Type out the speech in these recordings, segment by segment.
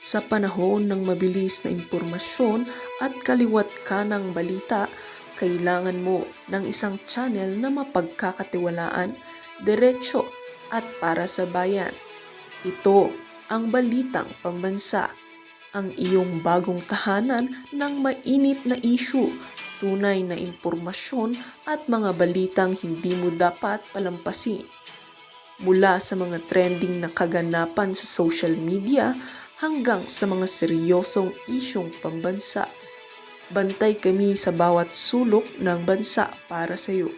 Sa panahon ng mabilis na impormasyon at kaliwat kanang balita, kailangan mo ng isang channel na mapagkakatiwalaan, diretsyo at para sa bayan. Ito ang Balitang Pambansa, ang iyong bagong tahanan ng mainit na issue, tunay na impormasyon at mga balitang hindi mo dapat palampasin. Mula sa mga trending na kaganapan sa social media hanggang sa mga seryosong isyong pambansa. Bantay kami sa bawat sulok ng bansa para sa iyo.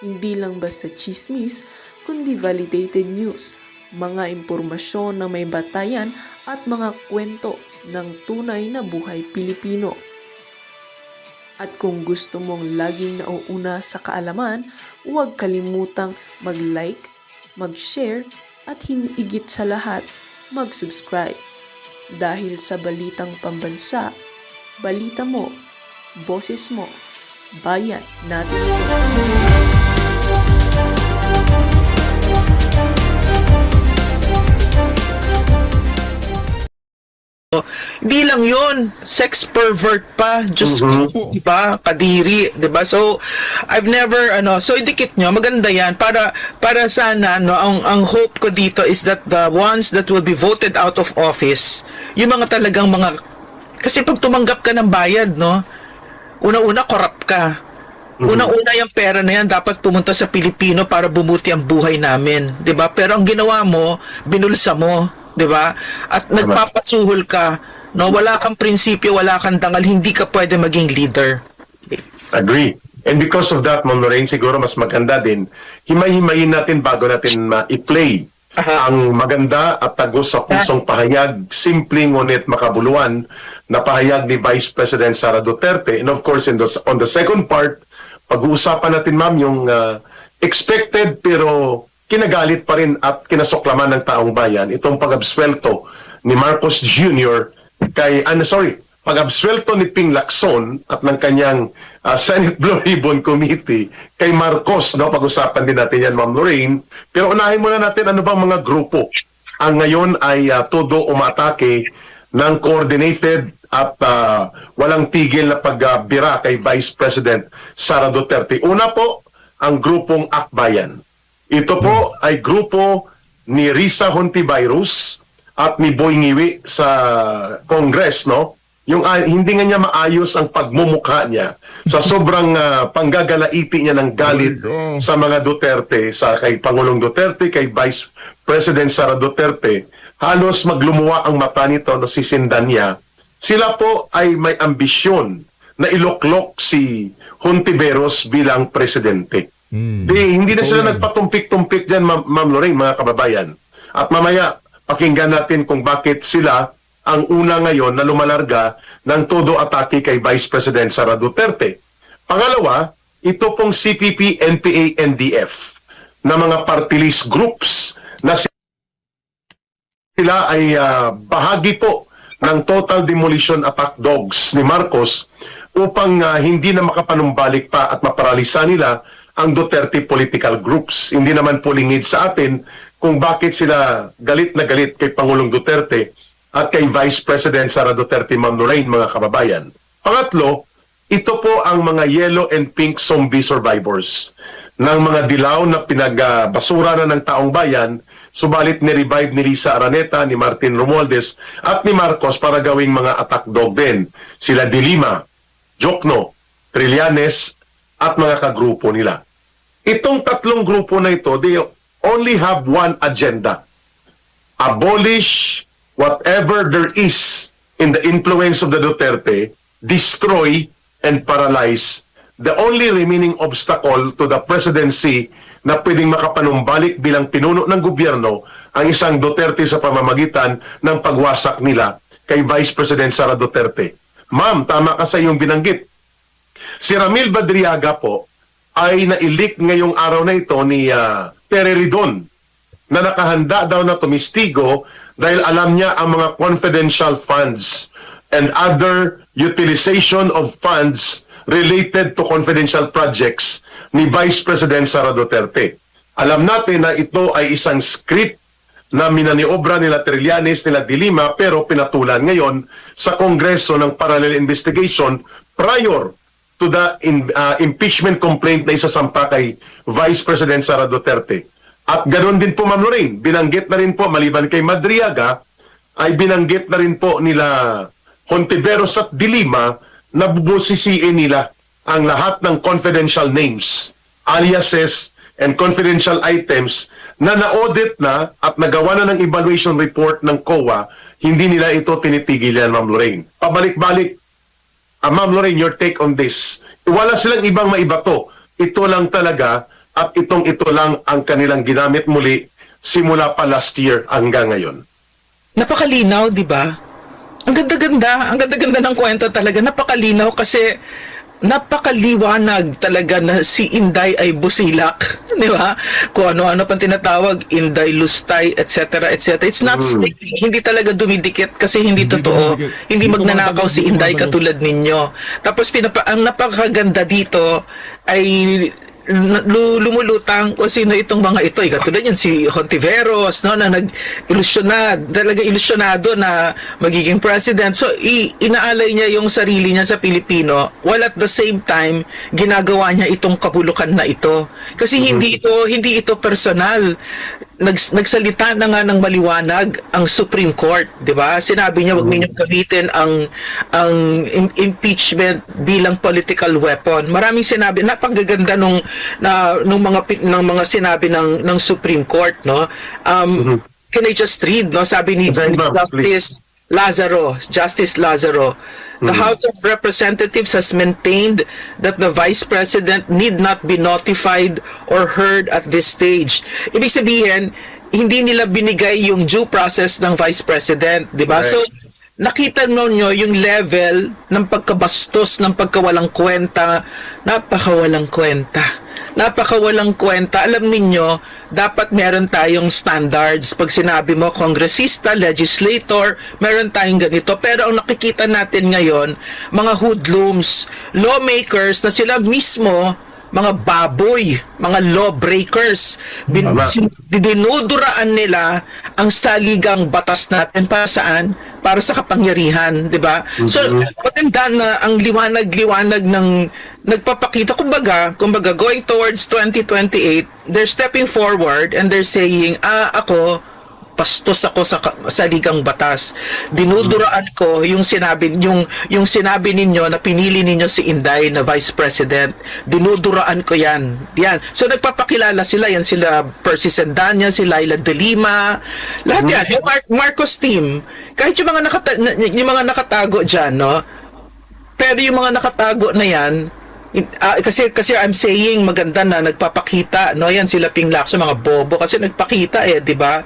Hindi lang basta chismis, kundi validated news, mga impormasyon na may batayan at mga kwento ng tunay na buhay Pilipino. At kung gusto mong laging nauuna sa kaalaman, huwag kalimutang mag-like, mag-share at higit sa lahat, mag-subscribe. Dahil sa Balitang Pambansa, balita mo, boses mo, bayan natin ito. Di lang yun, sex pervert pa, Diyos ko, diba? Kadiri, diba? So, I've never, so idikit nyo, maganda yan, para sana, ang hope ko dito is that the ones that will be voted out of office, yung mga talagang kasi pag tumanggap ka ng bayad, una-una, corrupt ka. Una-una yung pera na yan, dapat pumunta sa Pilipino para bumuti ang buhay namin, diba? Pero ang ginawa mo, binulsa mo, diba? At nagpapasuhol ka, wala kang prinsipyo, wala kang dangal, hindi ka pwede maging leader. Agree. And because of that, Ma'am Lorraine, siguro mas maganda din, himay-himayin natin bago natin i-play ang maganda at tagos sa pusong pahayag, simpleng ngunit makabuluhan na pahayag ni Vice President Sara Duterte. And of course, on the second part, pag-uusapan natin, ma'am, yung expected pero kinagalit pa rin at kinasuklaman ng taong bayan, itong pag-abswelto ni Marcos Jr. pag-abswelto ni Ping Lacson at ng kanyang Senate Blue Ribbon Committee kay Marcos, pag-usapan din natin yan, Ma'am Lorraine. Pero unahin muna natin ano bang mga grupo ang ngayon ay todo umatake ng coordinated at walang tigil na pagbira kay Vice President Sara Duterte. Una po, ang grupong Akbayan. Ito po ay grupo ni Risa Hontivirus at ni Boy Ngiwi sa Congress, Yung hindi nga niya maayos ang pagmumukha niya sa sobrang panggagalaiti niya ng galit sa mga Duterte, kay Pangulong Duterte, kay Vice President Sara Duterte. Halos maglumuwa ang mata nito, sisindan niya. Sila po ay may ambisyon na iloklok si Hontiveros bilang presidente. Hindi na sila nagpatumpik-tumpik dyan, Ma'am Lorraine, mga kababayan. At mamaya, pakinggan natin kung bakit sila ang una ngayon na lumalarga ng todo atake kay Vice President Sara Duterte. Pangalawa, ito pong CPP, NPA, NDF na mga party list groups na sila ay bahagi po ng total demolition attack dogs ni Marcos upang hindi na makapanumbalik pa at maparalisa nila ang Duterte political groups. Hindi naman po lingid sa atin kung bakit sila galit na galit kay Pangulong Duterte at kay Vice President Sara Duterte, Ma'am Lorraine, mga kababayan. Pangatlo, ito po ang mga yellow and pink zombie survivors ng mga dilaw na pinagbasura na ng taong bayan, subalit ni-revive ni Lisa Araneta, ni Martin Romualdez at ni Marcos para gawing mga attack dog din. Sila Dilima, Jokno, Trillanes at mga kagrupo nila. Itong tatlong grupo na ito, they only have one agenda. Abolish whatever there is in the influence of the Duterte, destroy and paralyze the only remaining obstacle to the presidency na pwedeng makapanumbalik bilang pinuno ng gobyerno ang isang Duterte sa pamamagitan ng pagwasak nila kay Vice President Sara Duterte. Ma'am, tama ka sa iyong binanggit. Si Ramil Badriaga po ay nailik ngayong araw na ito ni Pereridon na nakahanda daw na tumistigo dahil alam niya ang mga confidential funds and other utilization of funds related to confidential projects ni Vice President Sara Duterte. Alam natin na ito ay isang script na minaniobra nila Trillanes, nila De Lima, pero pinatulan ngayon sa Kongreso ng parallel investigation prior to the impeachment complaint na isasampa kay Vice President Sara Duterte. At ganoon din po, Ma'am Lorraine, binanggit na rin po, maliban kay Madriaga, ay binanggit na rin po nila Hontiveros at De Lima na bubusisiin nila ang lahat ng confidential names, aliases, and confidential items na na-audit na at nagawa na ng evaluation report ng COA, hindi nila ito tinitigil yan, Ma'am Lorraine. Pabalik-balik, Ma'am Lorraine, your take on this. Wala silang ibang maibato. Ito lang talaga at ito lang ang kanilang ginamit muli simula pa last year hanggang ngayon. Napakalinaw, di ba? Ang ganda-ganda ng kwento talaga. Napakalinaw kasi napakaliwanag talaga na si Inday ay busilak, di ba? Kung ano-ano pang tinatawag, Inday Lustay, etc., etc. It's not hindi talaga dumidikit kasi hindi totoo. Hindi magnanakaw si Inday katulad ninyo. Tapos ang napakaganda dito ay lumulutang kung sino itong mga ito. Katulad yan, si Hontiveros, no, na talaga ilusyonado na magiging president. So, inaalay niya yung sarili niya sa Pilipino, while at the same time, ginagawa niya itong kabulukan na ito. Kasi hindi ito personal. Nagsalita na nga ng maliwanag ang Supreme Court, 'di ba? Sinabi niya wag ninyong gamitin ang impeachment bilang political weapon. Maraming sinabi, napakaganda nung mga sinabi ng Supreme Court, no? Can I just read, no? Sabi ni Justice Lazaro, the House of Representatives has maintained that the Vice President need not be notified or heard at this stage. Ibig sabihin, hindi nila binigay yung due process ng Vice President, di ba? Right. So, nakita nyo yung level ng pagkabastos, ng pagkawalang kwenta, napakawalang kwenta. Alam ninyo, dapat meron tayong standards. Pag sinabi mo, kongresista, legislator, meron tayong ganito. Pero ang nakikita natin ngayon, mga hoodlums, lawmakers na sila mismo, mga baboy, mga lawbreakers, dinuduraan nila ang saligang batas natin para saan? Para sa kapangyarihan, di ba? So, maganda na ang liwanag-liwanag ng nagpapakita, kumbaga, going towards 2028, they're stepping forward and they're saying, ako, pastos ako sa ligang batas. Dinuduraan ko yung sinabi ninyo na pinili ninyo si Inday na Vice President. Dinuduraan ko yan. So nagpapakilala sila, yan sila Percy Sendanya, si Laila De Lima, lahat yan. Yung Marcos team, kahit yung mga nakatago dyan, no? Pero yung mga nakatago na yan, kasi I'm saying maganda na nagpapakita, no, yan sila Ping Lacson, mga bobo kasi nagpakita di ba?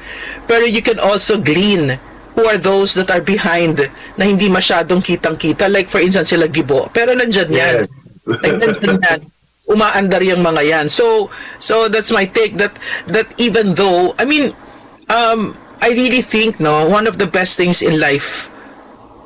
Pero you can also glean who are those that are behind na hindi masyadong kitang-kita, like for instance sila Gibo, pero nandyan yan. Like nandyan yan, umaandar yung mga yan. So that's my take, that even though I really think, no, one of the best things in life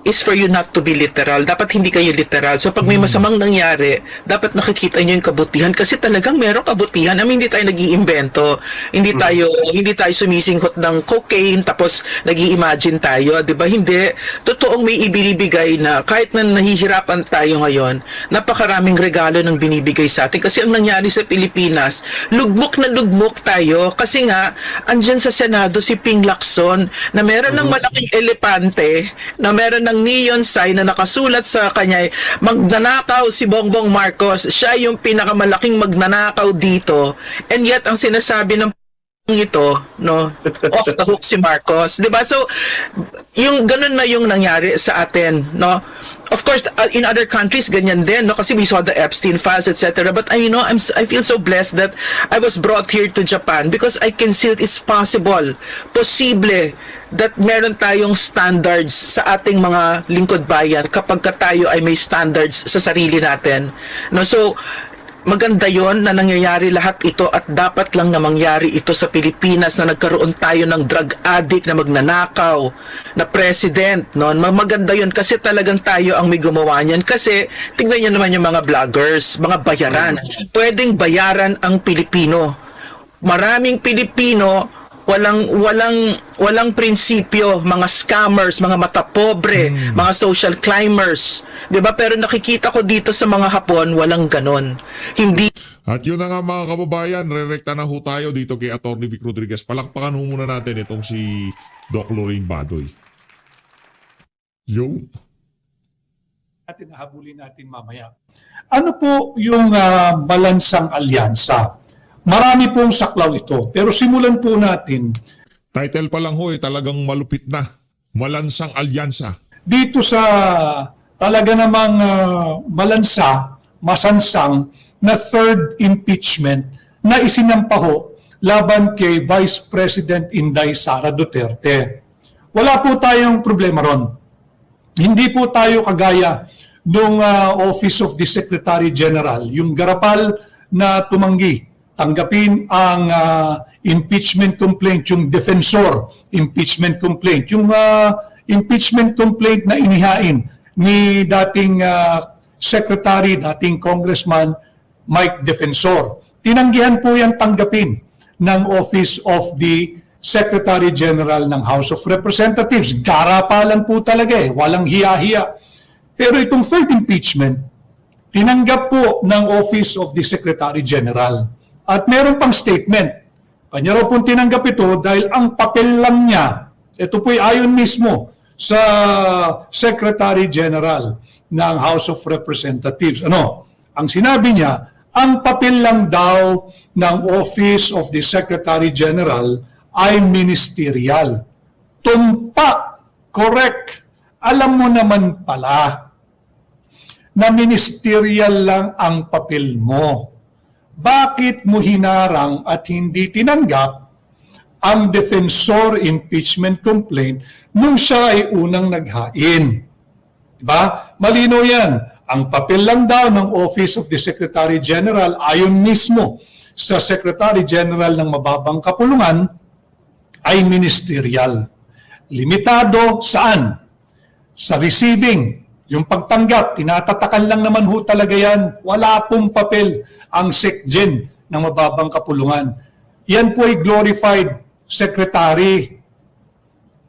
is for you not to be literal. Dapat hindi kayo literal. So pag may masamang nangyari, dapat nakikita niyo yung kabutihan kasi talagang merong kabutihan. Hindi tayo nag-iimbento. Hindi tayo sumisinghot ng cocaine tapos nag-i-imagine tayo, 'di ba? Hindi. Totoong may ibinibigay na kahit na nahihirapan tayo ngayon, napakaraming regalo ng binibigay sa atin kasi ang nangyari sa Pilipinas, lugmok na lugmok tayo kasi nga andyan sa Senado si Ping Lacson na meron ng malaking elepante, na meron ng neon sign na nakasulat sa kanya, magnanakaw si Bongbong Marcos, siya yung pinakamalaking magnanakaw dito, and yet ang sinasabi ng ito, no, off the hook si Marcos, 'di ba? So yung ganun na yung nangyari sa atin, no? Of course, in other countries ganyan din, no, kasi we saw the Epstein files, etc. But I feel so blessed that I was brought here to Japan because I can see that it's posible that meron tayong standards sa ating mga lingkod bayan kapag tayo ay may standards sa sarili natin, no? So maganda yon na nangyayari lahat ito at dapat lang na mangyari ito sa Pilipinas na nagkaroon tayo ng drug addict na magnanakaw na president, no? Maganda yon kasi talagang tayo ang may gumawa niyan kasi tingnan niyo naman yung mga vloggers, mga bayaran. Pwedeng bayaran ang Pilipino. Maraming Pilipino walang prinsipyo, mga scammers, mga matapobre, mga social climbers, 'di ba? Pero nakikita ko dito sa mga Hapon, walang ganon. Hindi At yun na nga mga kababayan, rerekta na ho tayo dito kay Atty. Vic Rodriguez. Palakpakan ho muna natin itong si Doc Lorraine Badoy. Yo. Natin habulin natin mamaya. Ano po yung balansang alyansa? Marami pong saklaw ito. Pero simulan po natin Title pa lang ho talagang malupit na. Malansang Alyansa. dito sa talaga namang masansang na third impeachment na isinampa ho laban kay Vice President Inday Sara Duterte. Wala po tayong problema ron. Hindi po tayo kagaya nung Office of the Secretary General, yung garapal na tumanggi, tanggapin ang impeachment complaint, yung defensor impeachment complaint, yung impeachment complaint na inihain ni dating Secretary, dating Congressman Mike Defensor. Tinanggihan po yan tanggapin ng Office of the Secretary General ng House of Representatives. Garapalan po talaga walang hiya-hiya. Pero itong third impeachment, tinanggap po ng Office of the Secretary General. At meron pang statement. Kanya raw pong tinanggap ito dahil ang papel lang niya, ito po'y ayon mismo sa Secretary General ng House of Representatives. Ang sinabi niya, ang papel lang daw ng Office of the Secretary General ay ministerial. Tumpa, correct. Alam mo naman pala na ministerial lang ang papel mo. Bakit mo hinarang at hindi tinanggap ang defensor impeachment complaint nung siya ay unang naghain? Diba? Malino yan. Ang papel lang daw ng Office of the Secretary General ayon mismo sa Secretary General ng mababang kapulungan ay ministerial. Limitado saan? Sa receiving. Yung pagtanggap, tinatatakan lang naman ho talaga yan. Wala pong papel ang SecGen ng mababang kapulungan. Yan po ay glorified secretary.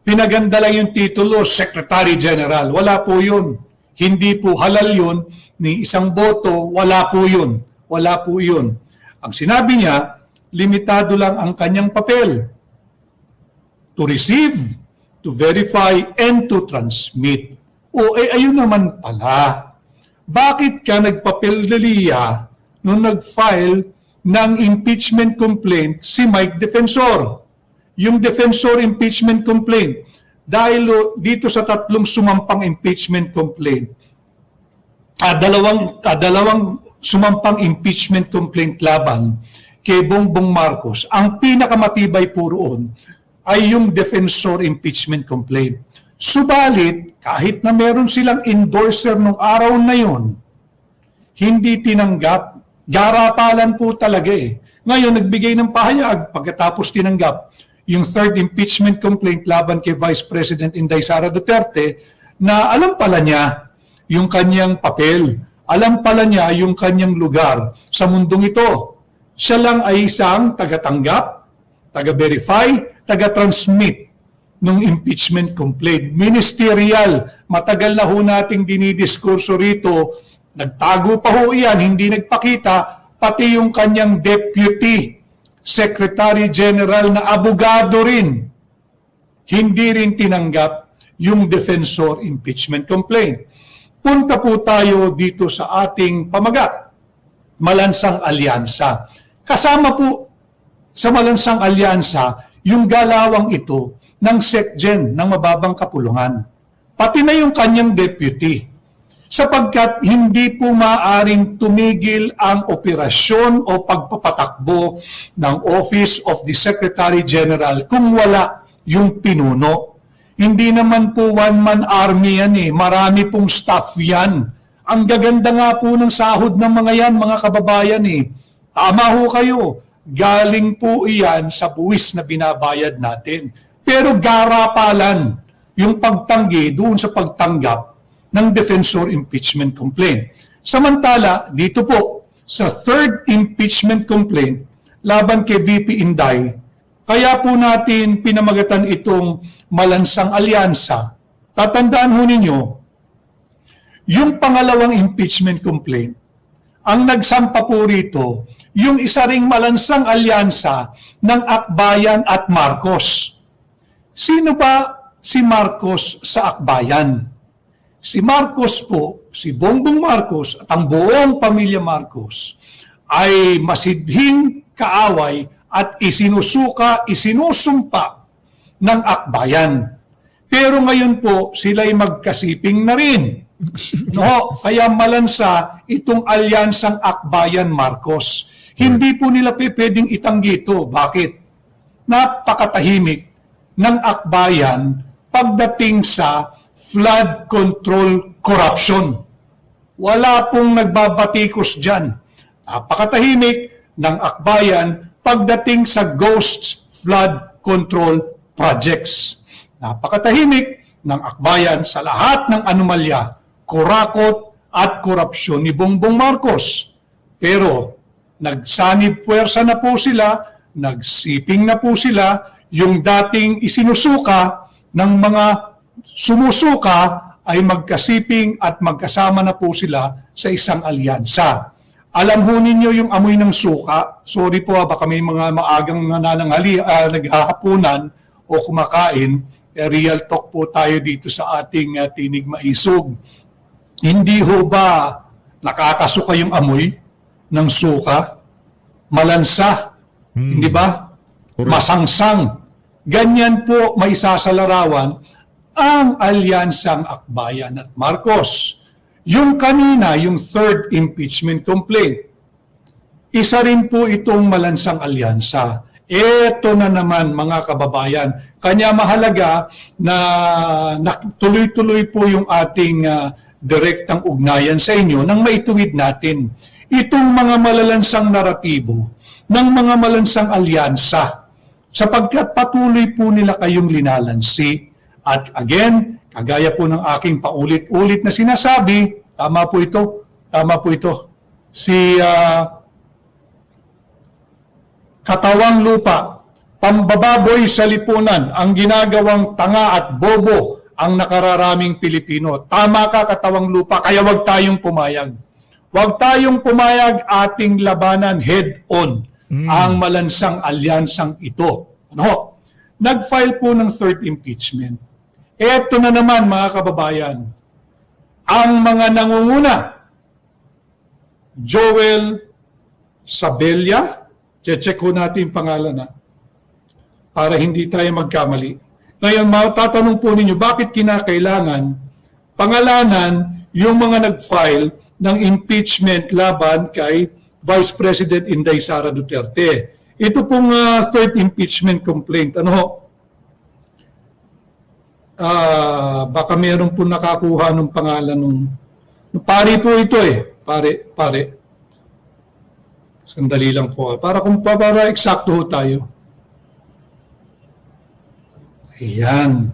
Pinaganda lang yung titulo, Secretary General. Wala po yun. Hindi po halal yun. Ni isang boto, wala po yun. Wala po yun. Ang sinabi niya, limitado lang ang kanyang papel. To receive, to verify, and to transmit. Ayun naman pala. Bakit ka nagpapel-daliya nung nag-file ng impeachment complaint si Mike Defensor? Yung Defensor impeachment complaint, dahil dito sa tatlong sumampang impeachment complaint, dalawang sumampang impeachment complaint laban kay Bongbong Marcos, ang pinakamatibay po roon ay yung Defensor impeachment complaint. Subalit, kahit na meron silang endorser nung araw na yon, hindi tinanggap. Garapalan po talaga Ngayon, nagbigay ng pahayag pagkatapos tinanggap yung third impeachment complaint laban kay Vice President Inday Sara Duterte na alam pala niya yung kanyang papel, alam pala niya yung kanyang lugar sa mundong ito. Siya lang ay isang tagatanggap, taga-verify, taga-transmit ng impeachment complaint. Ministerial, matagal na ho nating dinidiskurso rito, nagtago pa ho yan, hindi nagpakita, pati yung kanyang deputy Secretary General na abogado rin, hindi rin tinanggap yung defensor impeachment complaint. Punta po tayo dito sa ating pamagat, Malansang Alyansa. Kasama po sa Malansang Alyansa yung galawang ito ng SecGen ng mababang kapulungan. Pati na yung kanyang deputy. Sapagkat hindi po maaaring tumigil ang operasyon o pagpapatakbo ng Office of the Secretary General kung wala yung pinuno. Hindi naman po one-man army yan Marami pong staff yan. Ang gaganda nga po ng sahod ng mga yan, mga kababayan Tama ho kayo. Galing po iyan sa buwis na binabayad natin. Pero garapalan yung pagtanggi doon sa pagtanggap ng defensor impeachment complaint. Samantala, dito po, sa third impeachment complaint laban kay VP Inday, Kaya po natin pinamagatan itong malansang alyansa. Tatandaan ho ninyo, yung pangalawang impeachment complaint, ang nagsampa po rito, yung isa ring malansang alyansa ng Akbayan at Marcos. Sino ba si Marcos sa Akbayan? Si Marcos po, si Bongbong Marcos at ang buong pamilya Marcos ay masidhing kaaway at isinusumpa ng Akbayan. Pero ngayon po, sila'y magkasiping na rin. No, kaya malansa itong alyansang Akbayan Marcos. Hindi po nila pwedeng itanggi ito. Bakit? Napakatahimik ng Akbayan pagdating sa flood control corruption. Wala pong nagbabatikos dyan. Napakatahimik ng Akbayan pagdating sa ghost flood control projects. Napakatahimik ng Akbayan sa lahat ng anomalya, kurakot at korupsyon ni Bongbong Marcos. Pero nagsanib puwersa na po sila, nagsiping na po sila, yung dating isinusuka ng mga sumusuka ay magkasiping at magkasama na po sila sa isang alyansa. Alam ho ninyo yung amoy ng suka. Sorry po, baka may mga maagang naghahapunan o kumakain. Real talk po tayo dito sa ating tinig maisog. Hindi ho ba nakakasuka yung amoy ng suka? Malansa, hindi ba? Correct. Masangsang. Ganyan po may isasalarawan ang alyansang Akbayan at Marcos. Yung kanina, yung third impeachment complaint, isa rin po itong malansang alyansa. Ito na naman mga kababayan, kanya mahalaga na tuloy-tuloy po yung ating direktang ugnayan sa inyo nang maituwid natin itong mga malalansang naratibo ng mga malansang alyansa sapagkat patuloy po nila kayong linalansi. At again, kagaya po ng aking paulit-ulit na sinasabi, tama po ito, si Katawang Lupa, pambababoy sa lipunan, ang ginagawang tanga at bobo ang nakararaming Pilipino. Tama ka, Katawang Lupa, kaya wag tayong pumayag. Wag tayong pumayag, ating labanan head-on ang malansang alyansang ito. Ano? Nag-file po ng third impeachment. Eto na naman mga kababayan, ang mga nangunguna, Joel Sabella, check ko natin yung pangalan para hindi tayo magkamali. Ngayon, matatanong po ninyo, bakit kinakailangan pangalanan yung mga nag-file ng impeachment laban kay Vice President Inday Sara Duterte? Ito pong third impeachment complaint. Baka meron po nakakuha ng pangalan nung pare po ito pare. Sandali lang po. Para eksakto ho tayo. Ayan.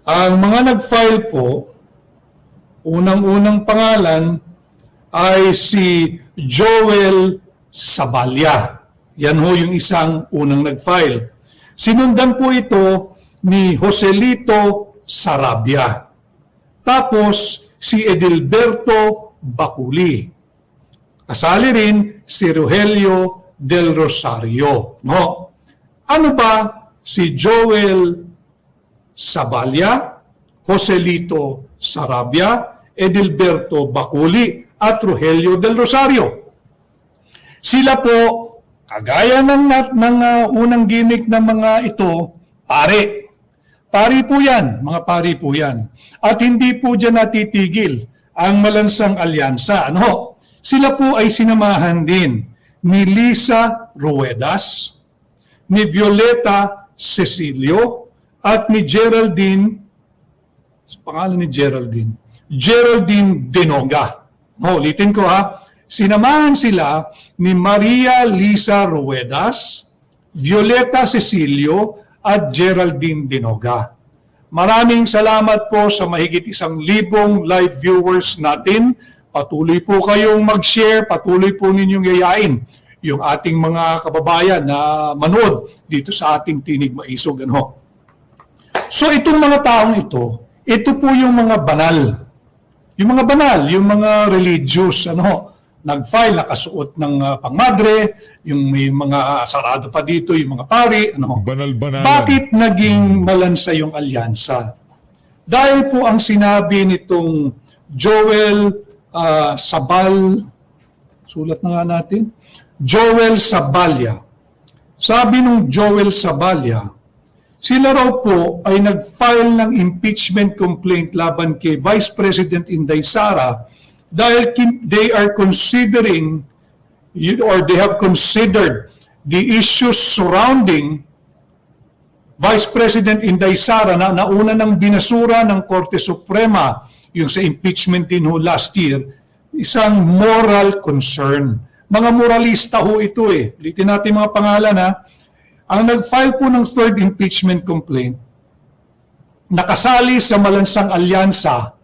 Ang mga nag-file po, unang-unang pangalan ay si Joel Sabella. Yan ho yung isang unang nag-file. Sinundan po ito ni Joselito Sarabia. Tapos si Edilberto Baculi. Kasali rin si Rogelio Del Rosario. No? Ano ba si Joel Sabella, Joselito Sarabia, Edilberto Baculi at Rogelio Del Rosario? Sila po, kagaya ng unang gimmick ng mga ito, pare. Pari po yan, mga pari po yan. At hindi po dyan natitigil ang malansang alyansa. Ano? Sila po ay sinamahan din ni Lisa Ruedas, ni Violeta Cecilio, at ni Geraldine, pangalan ni Geraldine Dinoga. No, ulitin ko sinamahan sila ni Maria Lisa Ruedas, Violeta Cecilio, at Geraldine Dinoga. Maraming salamat po sa mahigit 1,000 live viewers natin. Patuloy po kayong mag-share, patuloy po ninyong yayain yung ating mga kababayan na manood dito sa ating Tinig Maisog. Ano? So itong mga taong ito po yung mga banal. Yung mga banal, yung mga religious, nag-file, nakasuot ng pangmadre, yung may mga sarado pa dito, yung mga pari, Banal-banalan. Bakit naging malansa yung alyansa? Dahil po ang sinabi nitong Joel sulat na nga natin, Joel Sabalya. Sabi nung Joel Sabalya, sila raw po ay nag-file ng impeachment complaint laban kay Vice President Inday Sara dahil they are considering or they have considered the issues surrounding Vice President Inday Sara na nauna ng binasura ng Korte Suprema yung sa impeachment din ho last year, isang moral concern. Mga moralista ho ito eh. Ulitin natin mga pangalan ha. Ang nag-file po ng third impeachment complaint, nakasali sa malansang alyansa,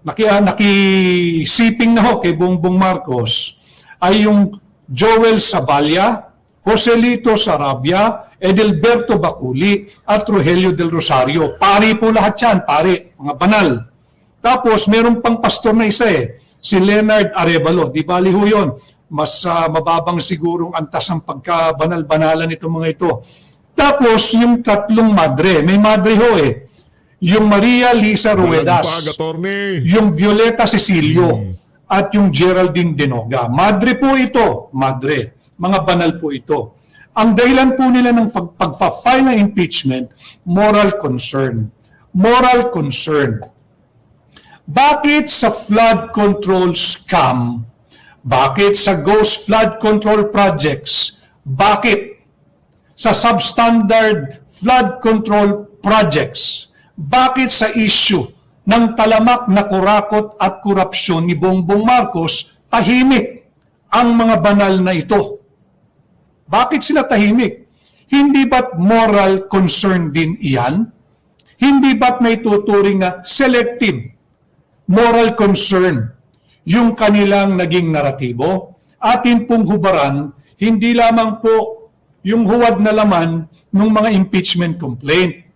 nakisiping na ho kay Bongbong Marcos, ay yung Joel Sabalya, Joselito Sarabia, Edelberto Baculi, at Rogelio del Rosario. Pari po lahat yan, pari, mga banal. Tapos, meron pang pastor na isa si Leonard Arevalo. Di bali ho yun. Mas mababang sigurong antas ang pagkabanal-banalan itong mga ito. Tapos, yung tatlong madre. May madre ho Yung Maria Lisa Ruedas. Attorney. Yung Violeta Cecilio. At yung Geraldine Denoga. Madre po ito. Madre. Mga banal po ito. Ang dahilan po nila ng pagpa-file ng impeachment, moral concern. Moral concern. Bakit sa flood control scam? Bakit sa ghost flood control projects? Bakit sa substandard flood control projects? Bakit sa issue ng talamak na kurakot at korupsyon ni Bongbong Marcos, tahimik ang mga banal na ito? Bakit sila tahimik? Hindi ba't moral concern din iyan? Hindi ba't may tuturing na selective moral concern yung kanilang naging naratibo? Atin pong hubaran, hindi lamang po yung huwad na laman ng mga impeachment complaint.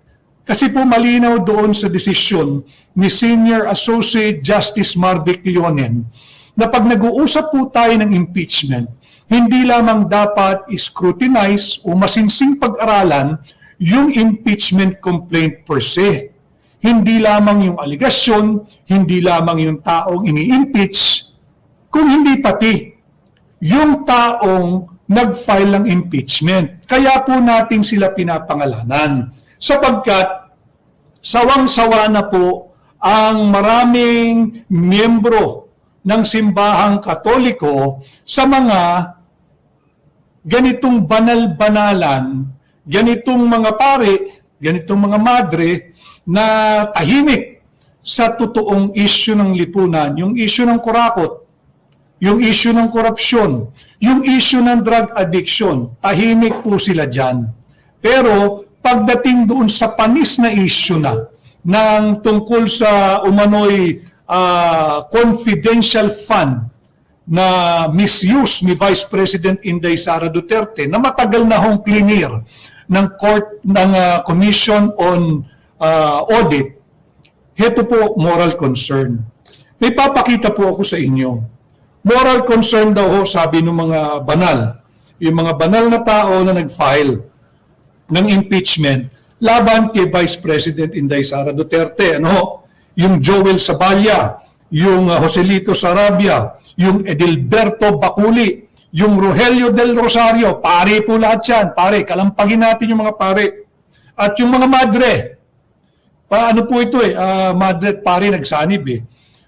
Kasi po malinaw doon sa desisyon ni Senior Associate Justice Marvic Leonen na pag nag-uusap po tayo ng impeachment, hindi lamang dapat scrutinize o masinsing pag-aralan yung impeachment complaint per se. Hindi lamang yung aligasyon, hindi lamang yung taong ini-impeach, kung hindi pati yung taong nag-file ng impeachment. Kaya po natin sila pinapangalanan. Sapagkat sawang-sawa na po ang maraming miyembro ng simbahang Katoliko sa mga ganitong banal-banalan, ganitong mga pari, ganitong mga madre na tahimik sa totoong issue ng lipunan, yung issue ng kurakot, yung issue ng korupsyon, yung issue ng drug addiction, tahimik po sila dyan. Pero pagdating doon sa panis na issue na ng tungkol sa umano'y confidential fund na misuse ni Vice President Inday Sara Duterte na matagal na hong clear ng Commission on Audit, heto po moral concern. May papakita po ako sa inyo. Moral concern daw ho, sabi ng mga banal. Yung mga banal na tao na nag-file ng impeachment laban kay Vice President Inday Sara Duterte. Yung Joel Sabalya, yung Joselito Sarabia, yung Edelberto Baculi, yung Rogelio del Rosario, pare po lahat yan. Pare, kalampagin natin yung mga pare. At yung mga madre, paano po ito madre at pare nagsanib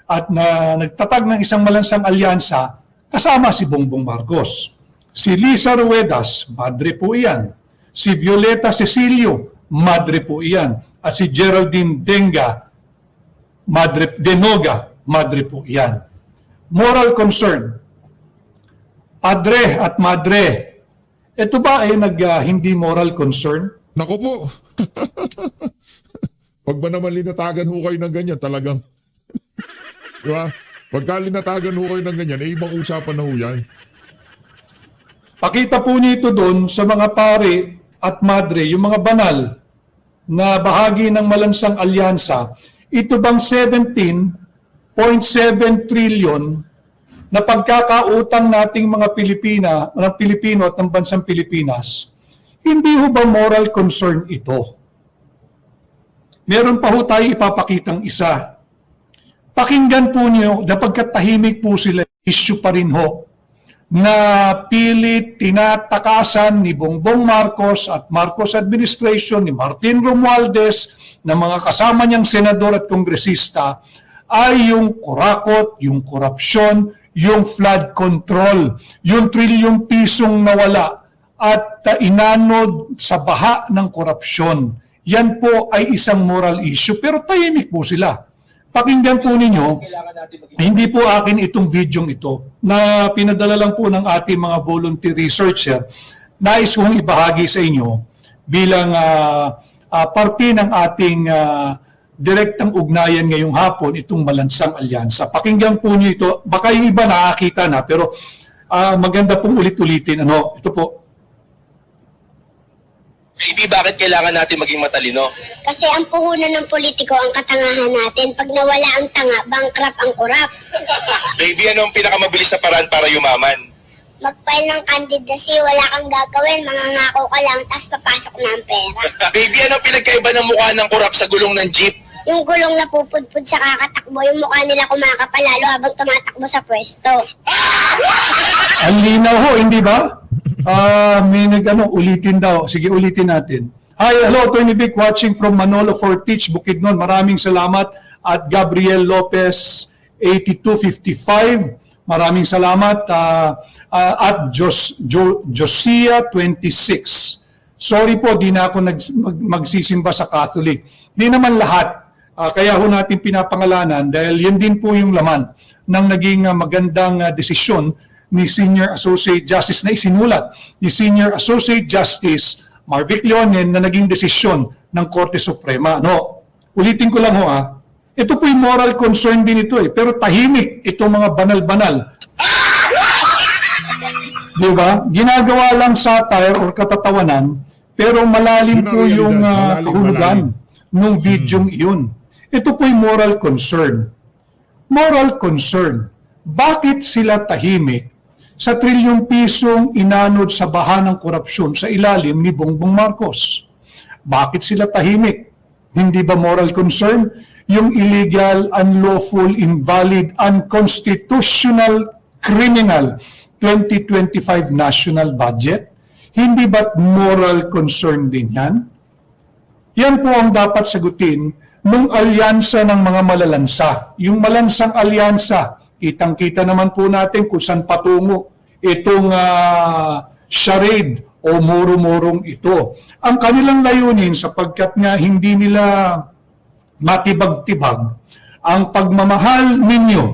at nagtatag ng isang malansang alyansa kasama si Bongbong Marcos. Si Lisa Ruedas, madre po iyan. Si Violeta Cecilio, madre po iyan. At si Geraldine Denoga, madre po iyan. Moral concern. Padre at madre, ito ba ay hindi moral concern? Nako po. Pag ba naman linatagan ho kayo ng ganyan, talagang, di ba? Pagka linatagan ho kayo ng ganyan, ibang usapan na ho yan. Pakita po niyo ito doon sa mga pare at madre, yung mga banal na bahagi ng Malansang Alyansa. Ito bang 17.7 trillion na pagkakautang nating mga Pilipino at ng bansang Pilipinas, hindi ho ba moral concern ito? Meron pa ho tayo ipapakitang isa. Pakinggan po niyo, napagkat tahimik po sila, issue pa rin ho, na pilit tinatakasan ni Bongbong Marcos at Marcos administration, ni Martin Romualdez, na mga kasama niyang senador at kongresista, ay yung kurakot, yung korupsyon, yung flood control, yung trilyong pisong nawala at inanod sa baha ng korupsyon. Yan po ay isang moral issue, pero tahimik po sila. Pakinggan po ninyo, hindi po akin itong video ito na pinadala lang po ng ating mga volunteer researcher. Nais kong ibahagi sa inyo bilang parte ng ating direktang ugnayan ngayong hapon itong Malansang Alyansa. Pakinggan po niyo ito. Baka yung iba nakakita na pero maganda pong ulit-ulitin. Ito po. Baby, bakit kailangan natin maging matalino? Kasi ang puhunan ng politiko ang katangahan natin. Pag nawala ang tanga, bankrupt ang kurap. Baby, ano ang pinakamabilis na paraan para yumaman? Mag-file ng candidacy, wala kang gagawin, mangangako ka lang, tapos papasok na ang pera. Baby, ano ang pinagkaiba ng mukha ng kurap sa gulong ng jeep? Yung gulong na pupudpud sa kakatakbo, yung mukha nila kumakapalalo habang tumatakbo sa pwesto. Ang linaw ho, hindi ba? May ulitin daw. Sige, ulitin natin. Hi, hello, Attorney Vic, watching from Manolo Fortich, Bukidnon. Maraming salamat. At Gabriel Lopez, 8255. Maraming salamat. At Josia, 26. Sorry po, di na ako magsisimba sa Catholic. Di naman lahat. Kaya ho natin pinapangalanan dahil yun din po yung laman ng naging magandang desisyon ni Senior Associate Justice na isinulat ni Senior Associate Justice Marvic Leonen na naging desisyon ng Korte Suprema. Ulitin ko lang ho ito po yung moral concern din ito pero tahimik itong mga banal-banal. Di ba? Ginagawa lang satire or katatawanan pero malalim po yung kahulugan ng videong iyon. Ito po yung moral concern. Moral concern. Bakit sila tahimik sa trilyong pisong inanod sa baha ng korupsyon sa ilalim ni Bongbong Marcos? Bakit sila tahimik? Hindi ba moral concern yung illegal, unlawful, invalid, unconstitutional, criminal 2025 national budget? Hindi ba moral concern din yan? Yan po ang dapat sagutin ng alyansa ng mga malalansa. Yung Malansang Alyansa, kitang-kita naman po natin kung saan patungo itong charade o muro-murong ito. Ang kanilang layunin sapagkat nga hindi nila matibag-tibag ang pagmamahal ninyo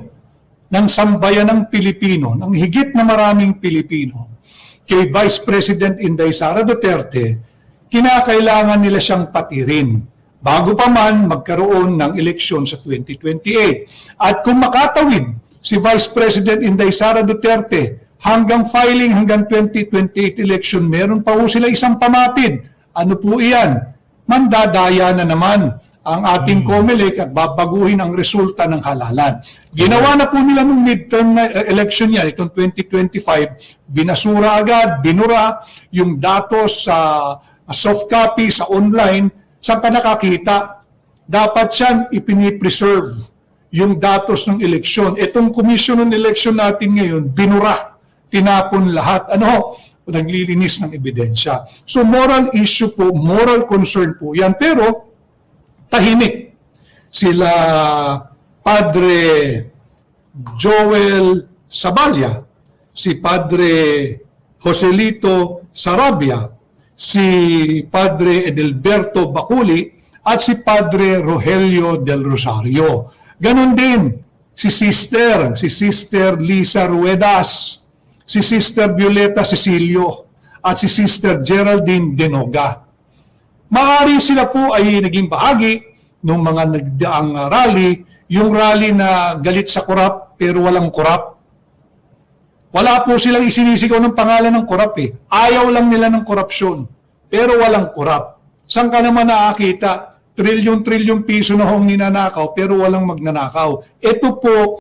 ng sambayan ng Pilipino, ng higit na maraming Pilipino, kay Vice President Inday Sara Duterte, kinakailangan nila siyang patirin bago pa man magkaroon ng eleksyon sa 2028. At kung makatawid si Vice President Inday Sara Duterte hanggang filing hanggang 2028 election, meron pa po sila isang pamatid. Ano po iyan? Mandadaya na naman ang ating COMELEC at babaguhin ang resulta ng halalan. Ginawa na po nila nung midterm na election niya, itong 2025, binasura agad, binura yung datos sa soft copy, sa online, saan ka nakakita. Dapat siyang ipinipreserve yung datos ng eleksyon. Itong commission ng election natin ngayon, binura, tinapon lahat. Naglilinis ng ebidensya. So moral issue po, moral concern po yan. Pero tahimik sila Padre Joel Saballa, si Padre Joselito Sarabia, si Padre Edelberto Baculi, at si Padre Rogelio del Rosario. Ganon din si Sister Lisa Ruedas, si Sister Violeta Cecilio, at si Sister Geraldine Denoga. Maaari sila po ay naging bahagi ng mga nagdaang rally, yung rally na galit sa korap pero walang korap. Wala po silang isinisigaw ng pangalan ng korap eh. Ayaw lang nila ng korupsyon. Pero walang korap. Saan ka naman nakakita? Trilyon-trilyon piso na hong ninanakaw pero walang magnanakaw. Ito po